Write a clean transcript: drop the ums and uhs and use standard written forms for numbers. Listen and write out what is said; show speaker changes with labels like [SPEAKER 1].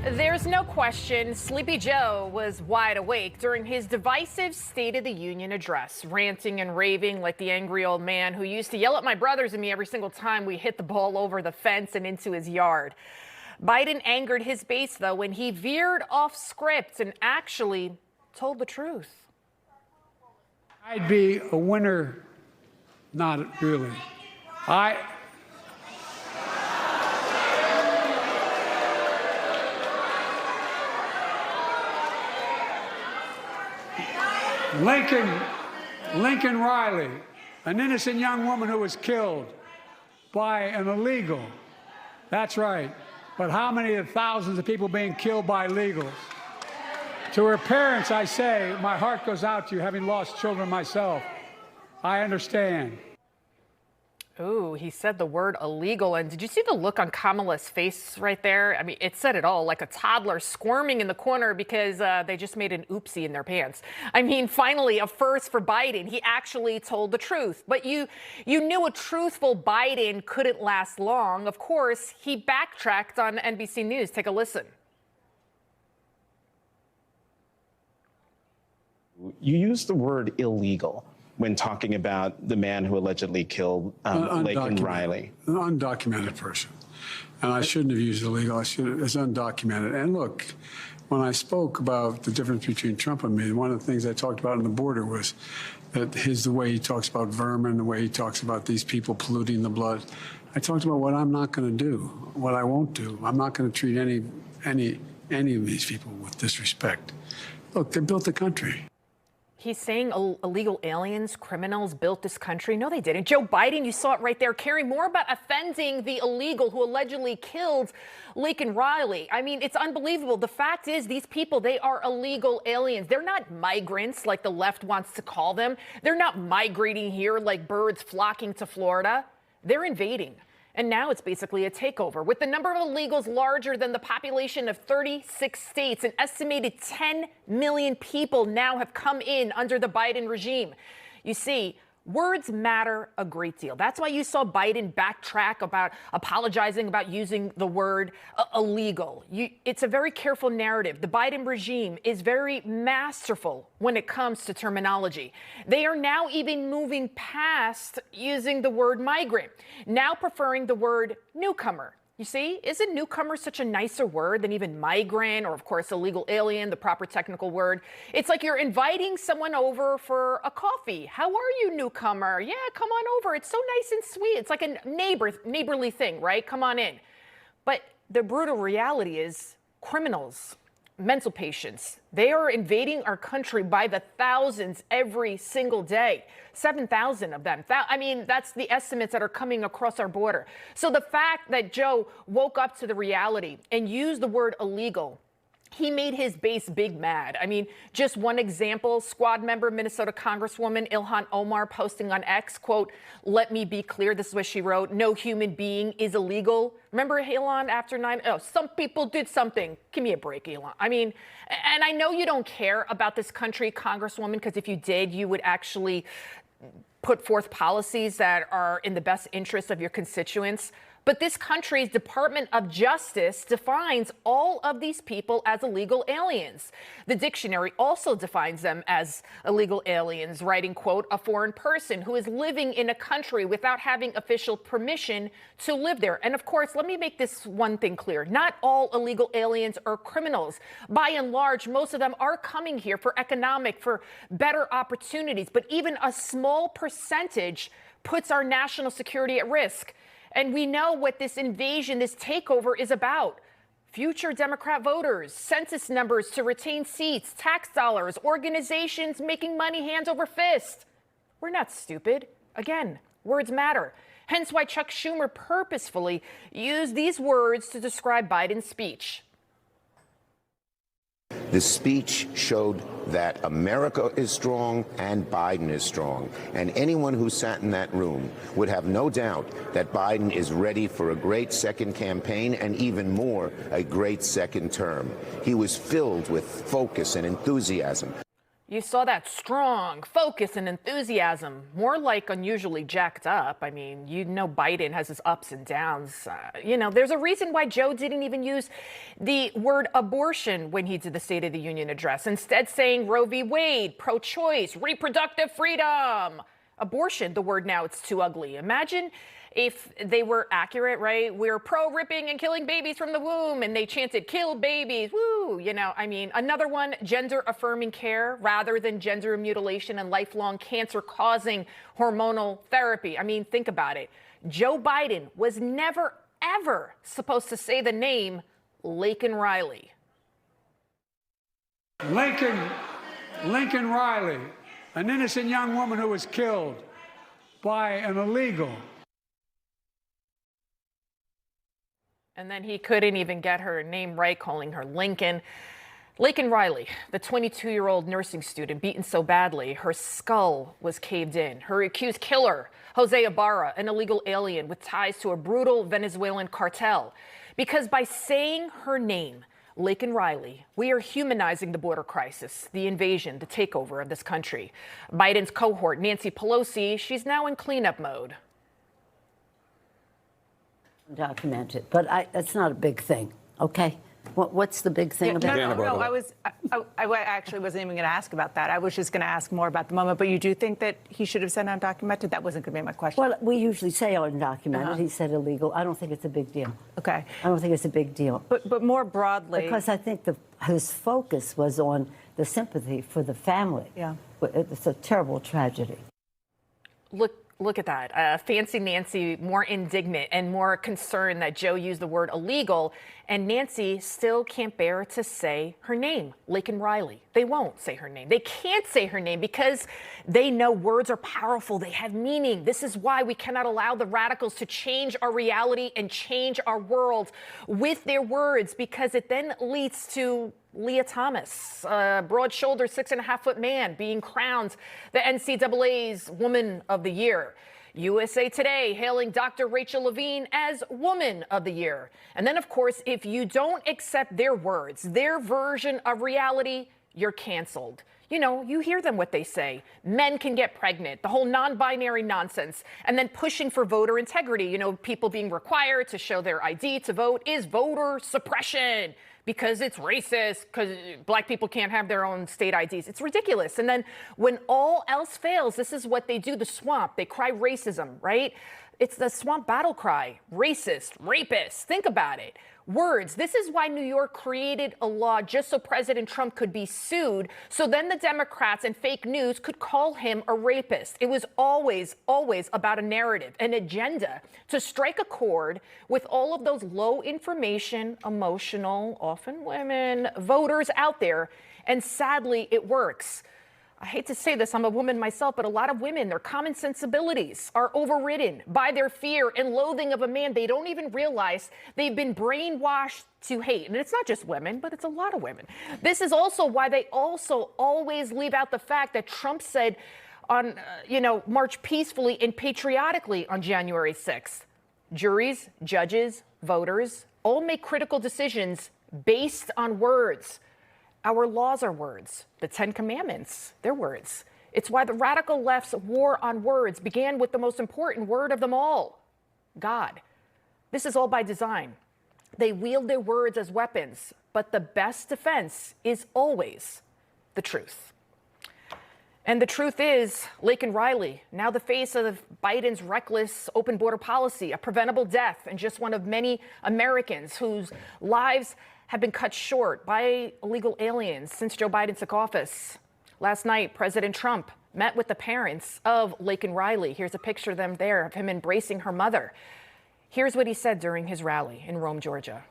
[SPEAKER 1] There's no question Sleepy Joe was wide awake during his divisive State of the Union address, ranting and raving like the angry old man who used to yell at my brothers and me every single time we hit the ball over the fence and into his yard. Biden angered his base, though, when he veered off script and actually told the truth.
[SPEAKER 2] I'd be a winner. Not really. Lincoln Riley, an innocent young woman who was killed by an illegal. That's right. But how many of the thousands of people being killed by illegals? To her parents, I say, my heart goes out to you, having lost children myself. I understand.
[SPEAKER 1] Ooh, he said the word illegal. And did you see the look on Kamala's face right there? I mean, it said it all, like a toddler squirming in the corner because they just made an oopsie in their pants. I mean, finally, a first for Biden. He actually told the truth. But you knew a truthful Biden couldn't last long. Of course, he backtracked on NBC News. Take a listen.
[SPEAKER 3] You used the word illegal when talking about the man who allegedly killed Laken Riley.
[SPEAKER 2] An undocumented person. And I shouldn't have used illegal. It's undocumented. And look, when I spoke about the difference between Trump and me, one of the things I talked about on the border was that the way he talks about vermin, the way he talks about these people polluting the blood. I talked about what I'm not going to do, what I won't do. I'm not going to treat any of these people with disrespect. Look, they built the country.
[SPEAKER 1] He's saying illegal aliens, criminals built this country. No, they didn't. Joe Biden, you saw it right there, caring more about offending the illegal who allegedly killed Laken Riley. I mean, it's unbelievable. The fact is, these people, they are illegal aliens. They're not migrants like the left wants to call them. They're not migrating here like birds flocking to Florida. They're invading. And now it's basically a takeover. With the number of illegals larger than the population of 36 states, an estimated 10 million people now have come in under the Biden regime. You see, words matter a great deal. That's why you saw Biden backtrack about apologizing about using the word illegal. It's a very careful narrative. The Biden regime is very masterful when it comes to terminology. They are now even moving past using the word migrant, now preferring the word newcomer. You see, isn't newcomer such a nicer word than even migrant or, of course, illegal alien, the proper technical word? It's like you're inviting someone over for a coffee. How are you, newcomer? Yeah, come on over. It's so nice and sweet. It's like a neighborly thing, right? Come on in. But the brutal reality is criminals, mental patients, they are invading our country by the thousands every single day. 7,000 of them. I mean, that's the estimates that are coming across our border. So the fact that Joe woke up to the reality and used the word illegal, he made his base big mad. I mean, just one example, squad member, Minnesota Congresswoman Ilhan Omar posting on X, quote, "Let me be clear," this is what she wrote, "No human being is illegal." Remember Ilhan after 9? Oh, some people did something. Give me a break, Ilhan. I mean, and I know you don't care about this country, Congresswoman, because if you did, you would actually put forth policies that are in the best interest of your constituents. But this country's Department of Justice defines all of these people as illegal aliens. The dictionary also defines them as illegal aliens, writing, quote, "a foreign person who is living in a country without having official permission to live there." And of course, let me make this one thing clear. Not all illegal aliens are criminals. By and large, most of them are coming here for for better opportunities. But even a small percentage puts our national security at risk. And we know what this invasion, this takeover is about. Future Democrat voters, census numbers to retain seats, tax dollars, organizations making money hands over fist. We're not stupid. Again, words matter. Hence why Chuck Schumer purposefully used these words to describe Biden's speech.
[SPEAKER 4] The speech showed that America is strong and Biden is strong. And anyone who sat in that room would have no doubt that Biden is ready for a great second campaign and even more, a great second term. He was filled with focus and enthusiasm.
[SPEAKER 1] You saw that strong focus and enthusiasm, more like unusually jacked up. I mean, you know Biden has his ups and downs. There's a reason why Joe didn't even use the word abortion when he did the State of the Union address, instead saying Roe v. Wade, pro-choice, reproductive freedom. Abortion, the word now, it's too ugly. Imagine if they were accurate, right? We're pro-ripping and killing babies from the womb, and they chanted, kill babies, woo! Another one, gender-affirming care rather than gender mutilation and lifelong cancer-causing hormonal therapy. I mean, think about it. Joe Biden was never, ever supposed to say the name Laken Riley.
[SPEAKER 2] Lincoln Riley, an innocent young woman who was killed by an illegal.
[SPEAKER 1] And then he couldn't even get her name right, calling her Lincoln. Laken Riley, the 22-year-old nursing student beaten so badly, her skull was caved in. Her accused killer, Jose Ibarra, an illegal alien with ties to a brutal Venezuelan cartel. Because by saying her name, Laken Riley, we are humanizing the border crisis, the invasion, the takeover of this country. Biden's cohort, Nancy Pelosi, she's now in cleanup mode.
[SPEAKER 5] Documented, but that's not a big thing, okay? What's the big thing about it?
[SPEAKER 6] I actually wasn't even going to ask about that. I was just going to ask more about the moment. But you do think that he should have said undocumented? That wasn't going to be my question.
[SPEAKER 5] Well, we usually say undocumented. He said illegal. I don't think it's a big deal.
[SPEAKER 6] Okay.
[SPEAKER 5] I don't think it's a big deal.
[SPEAKER 6] But more broadly,
[SPEAKER 5] because I think his focus was on the sympathy for the family.
[SPEAKER 6] Yeah.
[SPEAKER 5] It's a terrible tragedy.
[SPEAKER 1] Look at that. Fancy Nancy more indignant and more concerned that Joe used the word illegal, and Nancy still can't bear to say her name, Laken Riley. They won't say her name. They can't say her name because they know words are powerful. They have meaning. This is why we cannot allow the radicals to change our reality and change our world with their words, because it then leads to Leah Thomas, a broad-shouldered 6.5-foot man, being crowned the NCAA's Woman of the Year. USA Today hailing Dr. Rachel Levine as Woman of the Year. And then, of course, if you don't accept their words, their version of reality, you're canceled. You hear them, what they say. Men can get pregnant, the whole non-binary nonsense, and then pushing for voter integrity. People being required to show their ID to vote is voter suppression because it's racist, because black people can't have their own state IDs. It's ridiculous. And then when all else fails, this is what they do, the swamp. They cry racism, right? It's the swamp battle cry. Racist, rapist. Think about it. Words. This is why New York created a law just so President Trump could be sued, so then the Democrats and fake news could call him a rapist. It was always, always about a narrative, an agenda to strike a chord with all of those low information, emotional, often women, voters out there. And sadly, it works. I hate to say this, I'm a woman myself, but a lot of women, their common sensibilities are overridden by their fear and loathing of a man they don't even realize they've been brainwashed to hate. And it's not just women, but it's a lot of women. This is also why they also always leave out the fact that Trump said march peacefully and patriotically on January 6th. Juries, judges, voters all make critical decisions based on words. Our laws are words. The Ten Commandments, they're words. It's why the radical left's war on words began with the most important word of them all, God. This is all by design. They wield their words as weapons, but the best defense is always the truth. And the truth is, Laken Riley, now the face of Biden's reckless open border policy, a preventable death, and just one of many Americans whose lives have been cut short by illegal aliens since Joe Biden took office. Last night, President Trump met with the parents of Laken Riley. Here's a picture of them there, of him embracing her mother. Here's what he said during his rally in Rome, Georgia.